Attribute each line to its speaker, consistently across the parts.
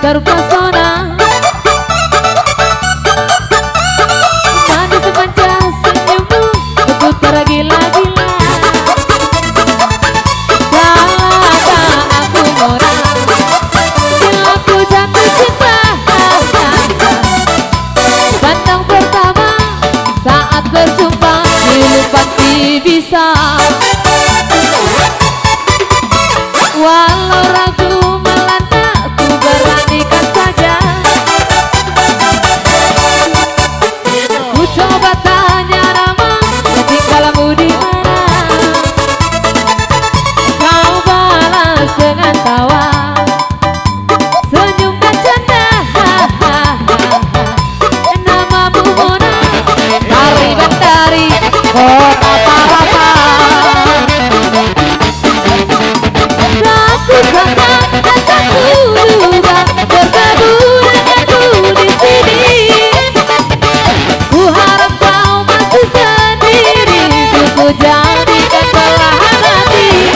Speaker 1: terpesona. Manis manja senyummu aku tergila-gila. Saat aku murah bila aku jatuh cinta. Pandang pertama saat berjumpa dulu pasti bisa. Walau ragu melanda ku beranikan saja. Ku coba tanya nama tinggalmu di mana. Kau balas dengan tawa senyum dan canda. Namamu Mona dari Bandari kota Parapa. Aku sangka dan aku duga bergabung denganku di sini. Ku harap kau masih sendiri, ku jadikan belahan hati.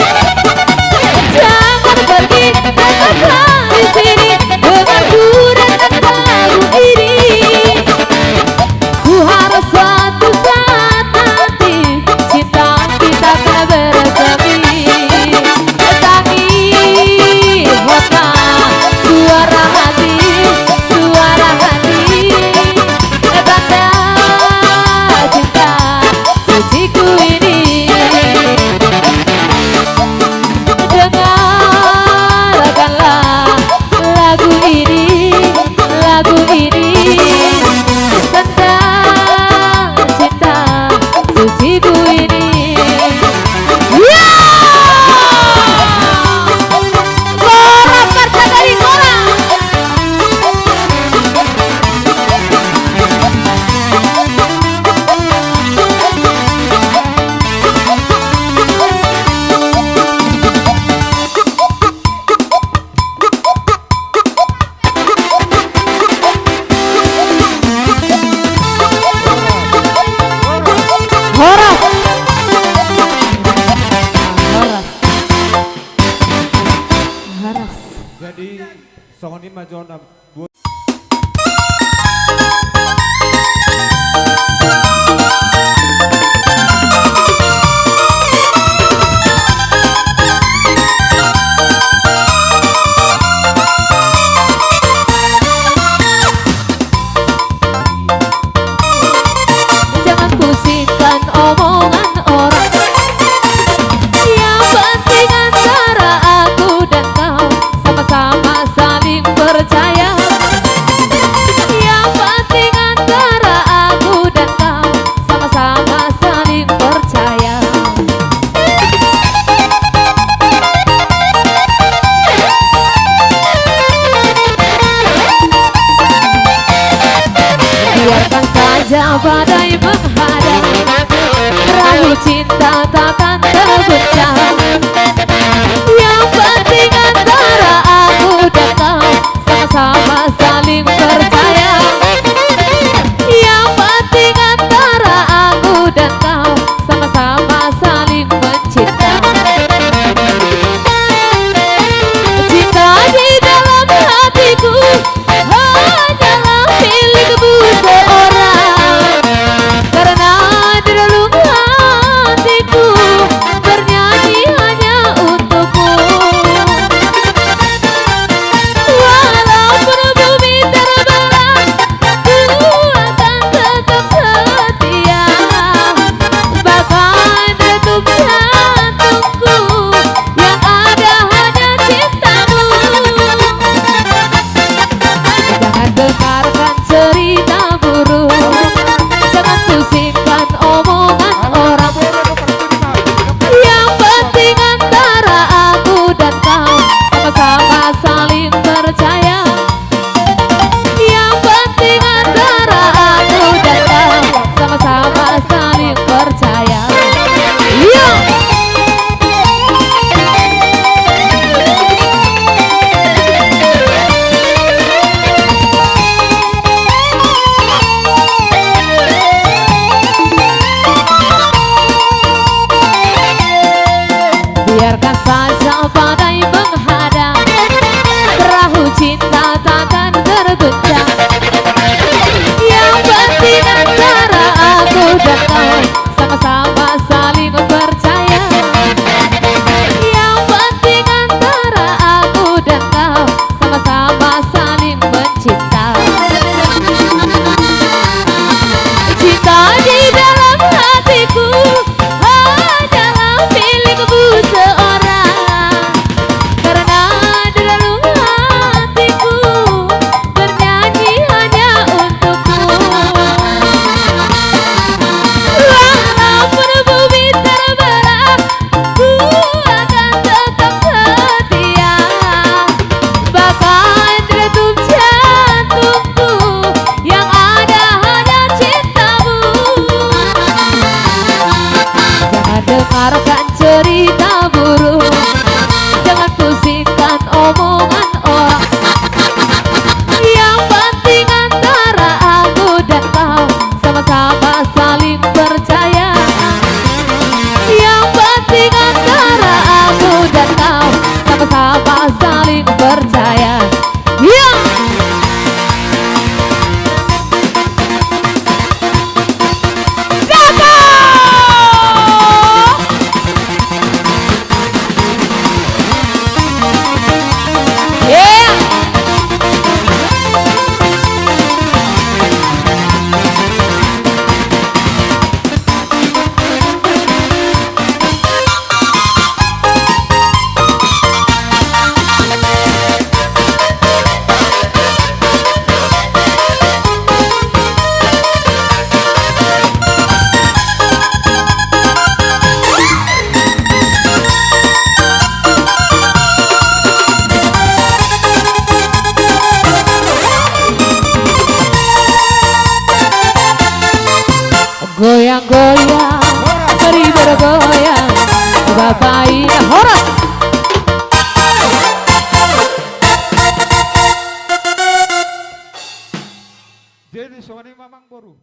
Speaker 1: Jangan pergi, tetaplah di sini denganku dengankan lagu ini. Ku harap suatu saat nanti cinta kita akan bersemi. Suara hati tanda cinta suciku ini. Dengarkanlah lagu ini tentang cinta suciku ini.
Speaker 2: Jadi song ini majuan buat
Speaker 1: jangan pusingkan omongan orang. Yang penting antara aku dan kau sama-sama saling percaya. Yang penting antara aku dan kau sama-sama saling percaya. Biarkan saja badai menghadang, perahu cinta takkan terguncang. Yang penting antara aku dan kau sama-sama saling percaya. Yang penting antara aku dan kau sama-sama saling mencinta. Cinta di dalam hatiku hanyalah milikmu seorang. Karena di dalam hatiku bernyanyi hanya untukmu. Walaupun bumi terbelah, ku akan tetap setia. Bahkan detuk jantungku yang ada hanya cintamu. Jangan dengarkan cerita buruk, jangan pusingkan omongan orang. Yang penting antara aku dan kau sama-sama saling percaya. Yang penting antara aku dan kau sama-sama saling percaya. Biarkan saja badai menghadang, perahu cinta tak babai horas.
Speaker 2: Jadi soalnya mamang boru.